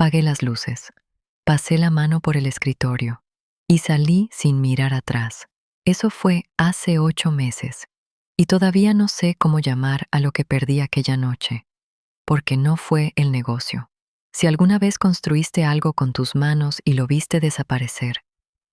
Apagué las luces, pasé la mano por el escritorio y salí sin mirar atrás. Eso fue hace 8 meses y todavía no sé cómo llamar a lo que perdí aquella noche, porque no fue el negocio. Si alguna vez construiste algo con tus manos y lo viste desaparecer,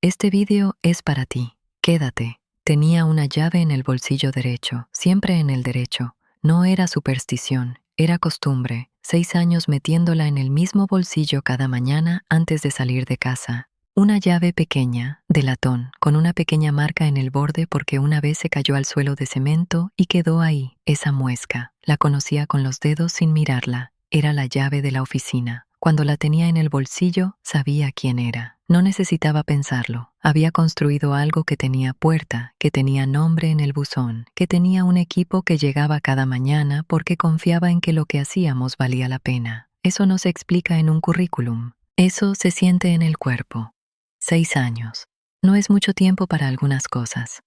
este video es para ti. Quédate. Tenía una llave en el bolsillo derecho, siempre en el derecho. No era superstición, era costumbre. 6 años metiéndola en el mismo bolsillo cada mañana antes de salir de casa. Una llave pequeña, de latón, con una pequeña marca en el borde porque una vez se cayó al suelo de cemento y quedó ahí, esa muesca. La conocía con los dedos sin mirarla. Era la llave de la oficina. Cuando la tenía en el bolsillo, sabía quién era. No necesitaba pensarlo. Había construido algo que tenía puerta, que tenía nombre en el buzón, que tenía un equipo que llegaba cada mañana porque confiaba en que lo que hacíamos valía la pena. Eso no se explica en un currículum. Eso se siente en el cuerpo. 6 años. No es mucho tiempo para algunas cosas.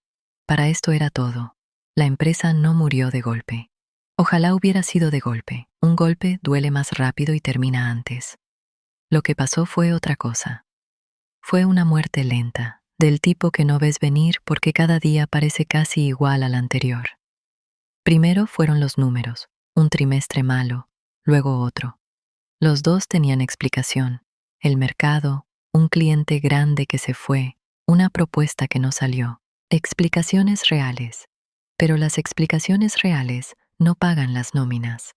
Para esto era todo. La empresa no murió de golpe. Ojalá hubiera sido de golpe. Un golpe duele más rápido y termina antes. Lo que pasó fue otra cosa. Fue una muerte lenta, del tipo que no ves venir porque cada día parece casi igual al anterior. Primero fueron los números, un trimestre malo, luego otro. Los dos tenían explicación. El mercado, un cliente grande que se fue, una propuesta que no salió. Explicaciones reales. Pero las explicaciones reales no pagan las nóminas.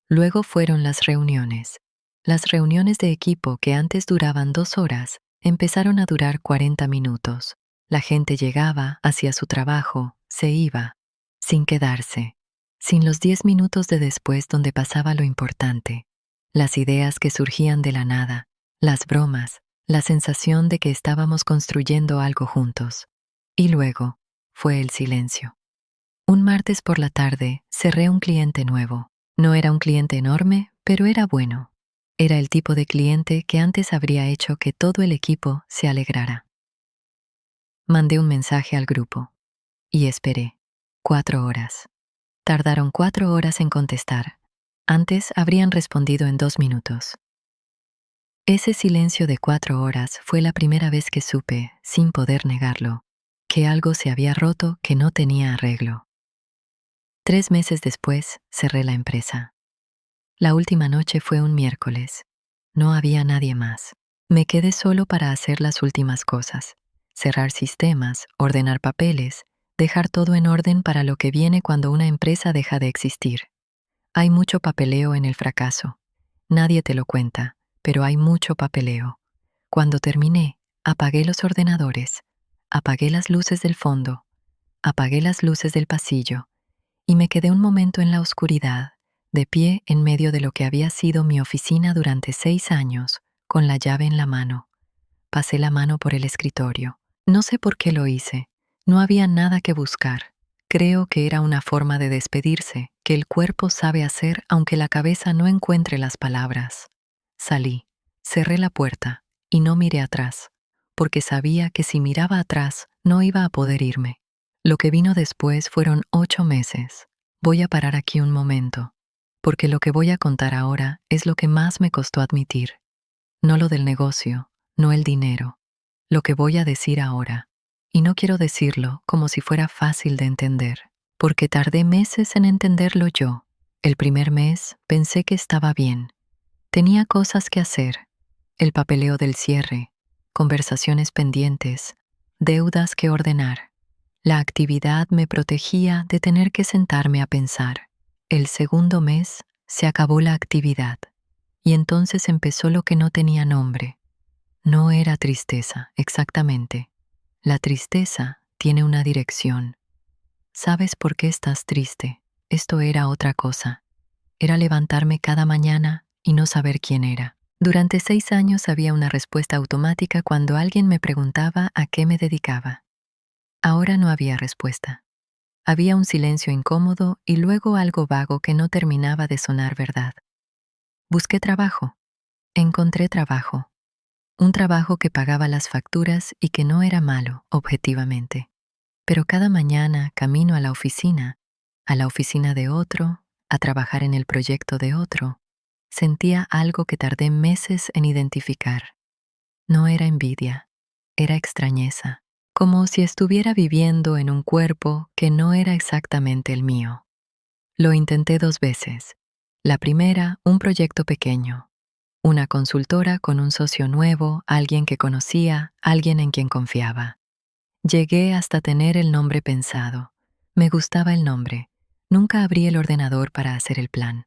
Luego fueron las reuniones. Las reuniones de equipo que antes duraban 2 horas, empezaron a durar 40 minutos. La gente llegaba, hacía su trabajo, se iba, sin quedarse, sin los 10 minutos de después donde pasaba lo importante. Las ideas que surgían de la nada, las bromas, la sensación de que estábamos construyendo algo juntos. Y luego, fue el silencio. Un martes por la tarde, cerré un cliente nuevo. No era un cliente enorme, pero era bueno. Era el tipo de cliente que antes habría hecho que todo el equipo se alegrara. Mandé un mensaje al grupo y esperé. 4 horas. Tardaron 4 horas en contestar. Antes habrían respondido en 2 minutos. Ese silencio de 4 horas fue la primera vez que supe, sin poder negarlo, que algo se había roto que no tenía arreglo. 3 meses después, cerré la empresa. La última noche fue un miércoles. No había nadie más. Me quedé solo para hacer las últimas cosas. Cerrar sistemas, ordenar papeles, dejar todo en orden para lo que viene cuando una empresa deja de existir. Hay mucho papeleo en el fracaso. Nadie te lo cuenta, pero hay mucho papeleo. Cuando terminé, apagué los ordenadores, apagué las luces del fondo, apagué las luces del pasillo, y me quedé un momento en la oscuridad, de pie en medio de lo que había sido mi oficina durante 6 años, con la llave en la mano. Pasé la mano por el escritorio. No sé por qué lo hice. No había nada que buscar. Creo que era una forma de despedirse, que el cuerpo sabe hacer aunque la cabeza no encuentre las palabras. Salí, cerré la puerta y no miré atrás, porque sabía que si miraba atrás no iba a poder irme. Lo que vino después fueron 8 meses. Voy a parar aquí un momento, porque lo que voy a contar ahora es lo que más me costó admitir. No lo del negocio, no el dinero. Lo que voy a decir ahora. Y no quiero decirlo como si fuera fácil de entender, porque tardé meses en entenderlo yo. El primer mes pensé que estaba bien. Tenía cosas que hacer. El papeleo del cierre, conversaciones pendientes, deudas que ordenar. La actividad me protegía de tener que sentarme a pensar. El segundo mes se acabó la actividad y entonces empezó lo que no tenía nombre. No era tristeza, exactamente. La tristeza tiene una dirección. ¿Sabes por qué estás triste? Esto era otra cosa. Era levantarme cada mañana y no saber quién era. Durante 6 años había una respuesta automática cuando alguien me preguntaba a qué me dedicaba. Ahora no había respuesta. Había un silencio incómodo y luego algo vago que no terminaba de sonar verdad. Busqué trabajo. Encontré trabajo. Un trabajo que pagaba las facturas y que no era malo, objetivamente. Pero cada mañana, camino a la oficina de otro, a trabajar en el proyecto de otro, sentía algo que tardé meses en identificar. No era envidia, era extrañeza, como si estuviera viviendo en un cuerpo que no era exactamente el mío. Lo intenté 2 veces. La primera, un proyecto pequeño. Una consultora con un socio nuevo, alguien que conocía, alguien en quien confiaba. Llegué hasta tener el nombre pensado. Me gustaba el nombre. Nunca abrí el ordenador para hacer el plan.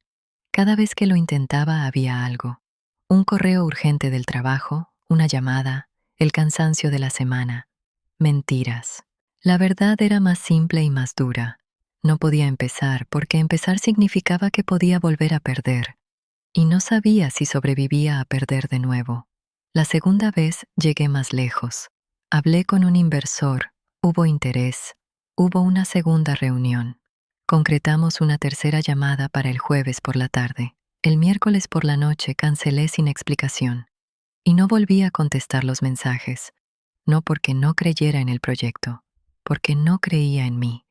Cada vez que lo intentaba había algo. Un correo urgente del trabajo, una llamada, el cansancio de la semana. Mentiras. La verdad era más simple y más dura. No podía empezar porque empezar significaba que podía volver a perder. Y no sabía si sobrevivía a perder de nuevo. La segunda vez llegué más lejos. Hablé con un inversor, hubo interés, hubo una segunda reunión. Concretamos una tercera llamada para el jueves por la tarde. El miércoles por la noche cancelé sin explicación. Y no volví a contestar los mensajes, no porque no creyera en el proyecto, porque no creía en mí.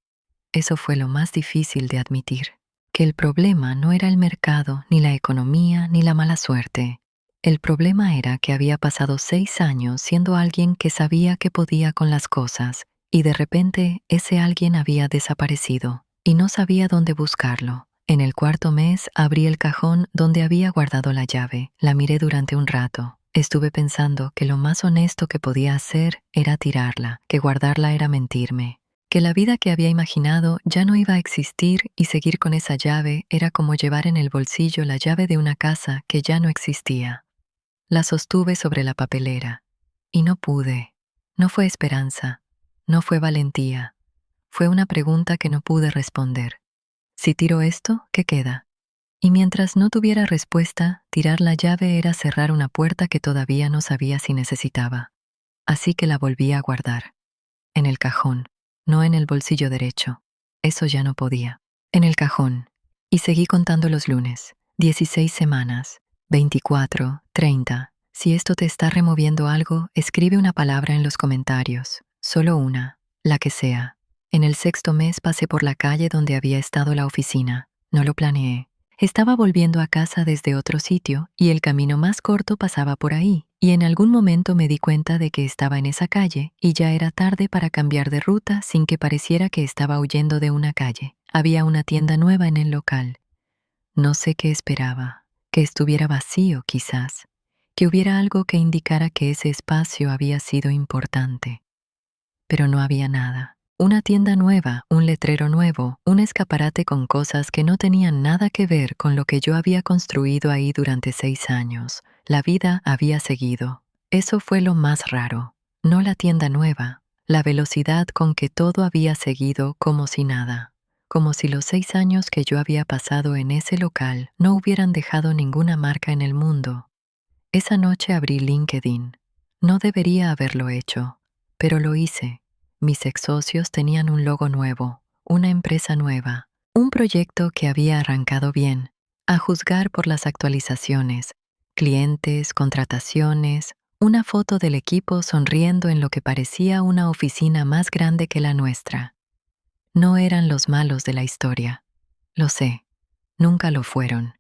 Eso fue lo más difícil de admitir, que el problema no era el mercado, ni la economía, ni la mala suerte. El problema era que había pasado 6 años siendo alguien que sabía que podía con las cosas, y de repente ese alguien había desaparecido, y no sabía dónde buscarlo. En el cuarto mes abrí el cajón donde había guardado la llave, la miré durante un rato. Estuve pensando que lo más honesto que podía hacer era tirarla, que guardarla era mentirme, que la vida que había imaginado ya no iba a existir y seguir con esa llave era como llevar en el bolsillo la llave de una casa que ya no existía. La sostuve sobre la papelera y no pude. No fue esperanza, no fue valentía, fue una pregunta que no pude responder. Si tiro esto, ¿qué queda? Y mientras no tuviera respuesta, tirar la llave era cerrar una puerta que todavía no sabía si necesitaba. Así que la volví a guardar. En el cajón, no en el bolsillo derecho. Eso ya no podía. En el cajón. Y seguí contando los lunes. 16 semanas. 24, 30. Si esto te está removiendo algo, escribe una palabra en los comentarios. Solo una. La que sea. En el 6.º mes pasé por la calle donde había estado la oficina. No lo planeé. Estaba volviendo a casa desde otro sitio y el camino más corto pasaba por ahí, y en algún momento me di cuenta de que estaba en esa calle y ya era tarde para cambiar de ruta sin que pareciera que estaba huyendo de una calle. Había una tienda nueva en el local. No sé qué esperaba, que estuviera vacío quizás, que hubiera algo que indicara que ese espacio había sido importante. Pero no había nada. Una tienda nueva, un letrero nuevo, un escaparate con cosas que no tenían nada que ver con lo que yo había construido ahí durante 6 años. La vida había seguido. Eso fue lo más raro. No la tienda nueva, la velocidad con que todo había seguido como si nada. Como si los 6 años que yo había pasado en ese local no hubieran dejado ninguna marca en el mundo. Esa noche abrí LinkedIn. No debería haberlo hecho, pero lo hice. Mis ex-socios tenían un logo nuevo, una empresa nueva, un proyecto que había arrancado bien, a juzgar por las actualizaciones, clientes, contrataciones, una foto del equipo sonriendo en lo que parecía una oficina más grande que la nuestra. No eran los malos de la historia. Lo sé, nunca lo fueron.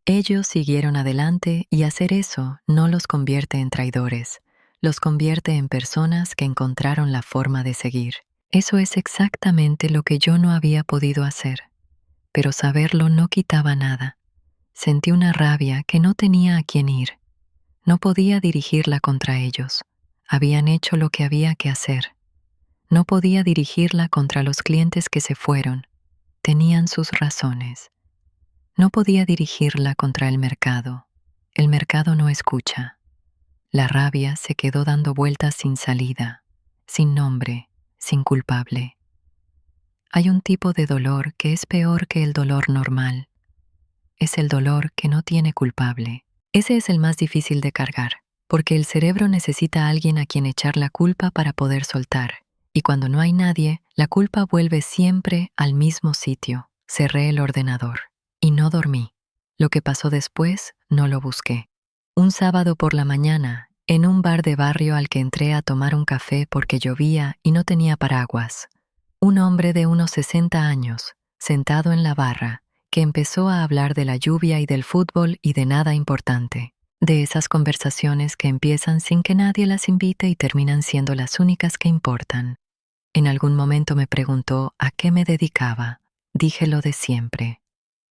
Ellos siguieron adelante y hacer eso no los convierte en traidores. Los convierte en personas que encontraron la forma de seguir. Eso es exactamente lo que yo no había podido hacer. Pero saberlo no quitaba nada. Sentí una rabia que no tenía a quién ir. No podía dirigirla contra ellos. Habían hecho lo que había que hacer. No podía dirigirla contra los clientes que se fueron. Tenían sus razones. No podía dirigirla contra el mercado. El mercado no escucha. La rabia se quedó dando vueltas sin salida, sin nombre, sin culpable. Hay un tipo de dolor que es peor que el dolor normal. Es el dolor que no tiene culpable. Ese es el más difícil de cargar, porque el cerebro necesita a alguien a quien echar la culpa para poder soltar. Y cuando no hay nadie, la culpa vuelve siempre al mismo sitio. Cerré el ordenador y no dormí. Lo que pasó después no lo busqué. Un sábado por la mañana, en un bar de barrio al que entré a tomar un café porque llovía y no tenía paraguas, un hombre de unos 60 años, sentado en la barra, que empezó a hablar de la lluvia y del fútbol y de nada importante. De esas conversaciones que empiezan sin que nadie las invite y terminan siendo las únicas que importan. En algún momento me preguntó a qué me dedicaba. Dije lo de siempre.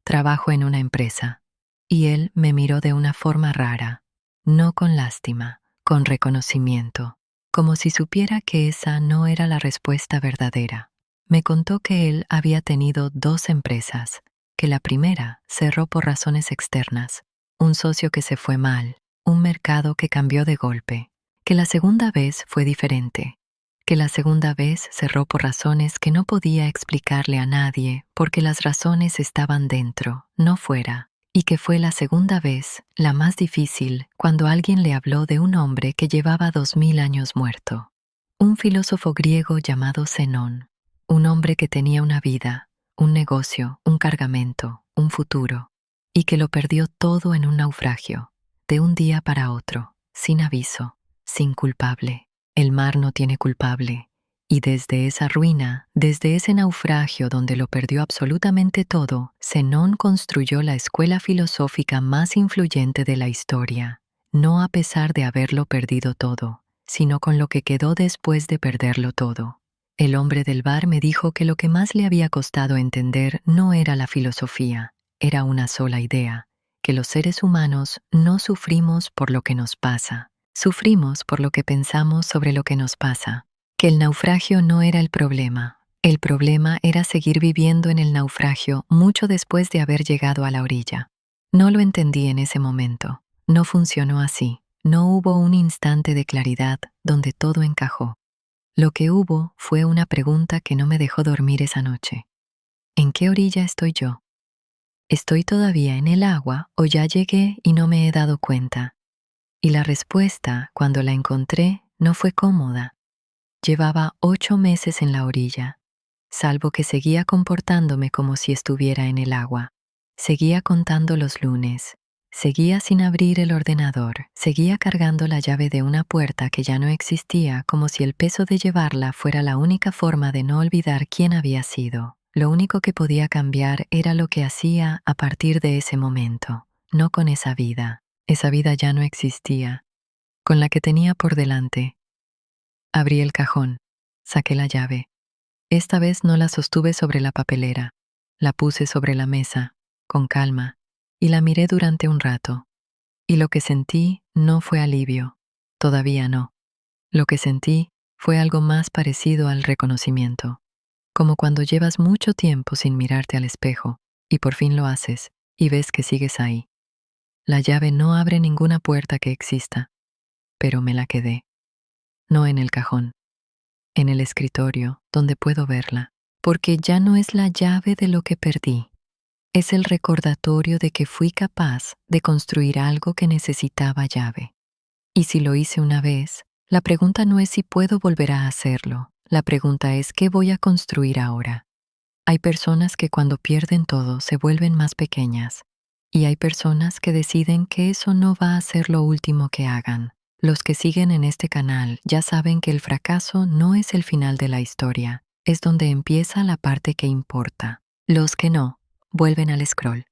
Trabajo en una empresa. Y él me miró de una forma rara, no con lástima, con reconocimiento, como si supiera que esa no era la respuesta verdadera. Me contó que él había tenido 2 empresas, que la primera cerró por razones externas, un socio que se fue mal, un mercado que cambió de golpe, que la segunda vez fue diferente, que la segunda vez cerró por razones que no podía explicarle a nadie porque las razones estaban dentro, no fuera, y que fue la segunda vez, la más difícil, cuando alguien le habló de un hombre que llevaba 2000 años muerto. Un filósofo griego llamado Zenón, un hombre que tenía una vida, un negocio, un cargamento, un futuro, y que lo perdió todo en un naufragio, de un día para otro, sin aviso, sin culpable. El mar no tiene culpable, y desde esa ruina, desde ese naufragio donde lo perdió absolutamente todo, Zenón construyó la escuela filosófica más influyente de la historia, no a pesar de haberlo perdido todo, sino con lo que quedó después de perderlo todo. El hombre del bar me dijo que lo que más le había costado entender no era la filosofía, era una sola idea, que los seres humanos no sufrimos por lo que nos pasa. Sufrimos por lo que pensamos sobre lo que nos pasa, que el naufragio no era el problema era seguir viviendo en el naufragio mucho después de haber llegado a la orilla. No lo entendí en ese momento, no funcionó así, no hubo un instante de claridad donde todo encajó. Lo que hubo fue una pregunta que no me dejó dormir esa noche. ¿En qué orilla estoy yo? ¿Estoy todavía en el agua o ya llegué y no me he dado cuenta? Y la respuesta, cuando la encontré, no fue cómoda. Llevaba 8 meses en la orilla, salvo que seguía comportándome como si estuviera en el agua. Seguía contando los lunes, seguía sin abrir el ordenador, seguía cargando la llave de una puerta que ya no existía como si el peso de llevarla fuera la única forma de no olvidar quién había sido. Lo único que podía cambiar era lo que hacía a partir de ese momento, no con esa vida. Esa vida ya no existía, con la que tenía por delante. Abrí el cajón, saqué la llave. Esta vez no la sostuve sobre la papelera, la puse sobre la mesa, con calma, y la miré durante un rato. Y lo que sentí no fue alivio, todavía no. Lo que sentí fue algo más parecido al reconocimiento, como cuando llevas mucho tiempo sin mirarte al espejo, y por fin lo haces, y ves que sigues ahí. La llave no abre ninguna puerta que exista, pero me la quedé. No en el cajón, en el escritorio, donde puedo verla, porque ya no es la llave de lo que perdí. Es el recordatorio de que fui capaz de construir algo que necesitaba llave. Y si lo hice una vez, la pregunta no es si puedo volver a hacerlo, la pregunta es ¿qué voy a construir ahora? Hay personas que cuando pierden todo se vuelven más pequeñas, y hay personas que deciden que eso no va a ser lo último que hagan. Los que siguen en este canal ya saben que el fracaso no es el final de la historia, es donde empieza la parte que importa. Los que no, vuelven al scroll.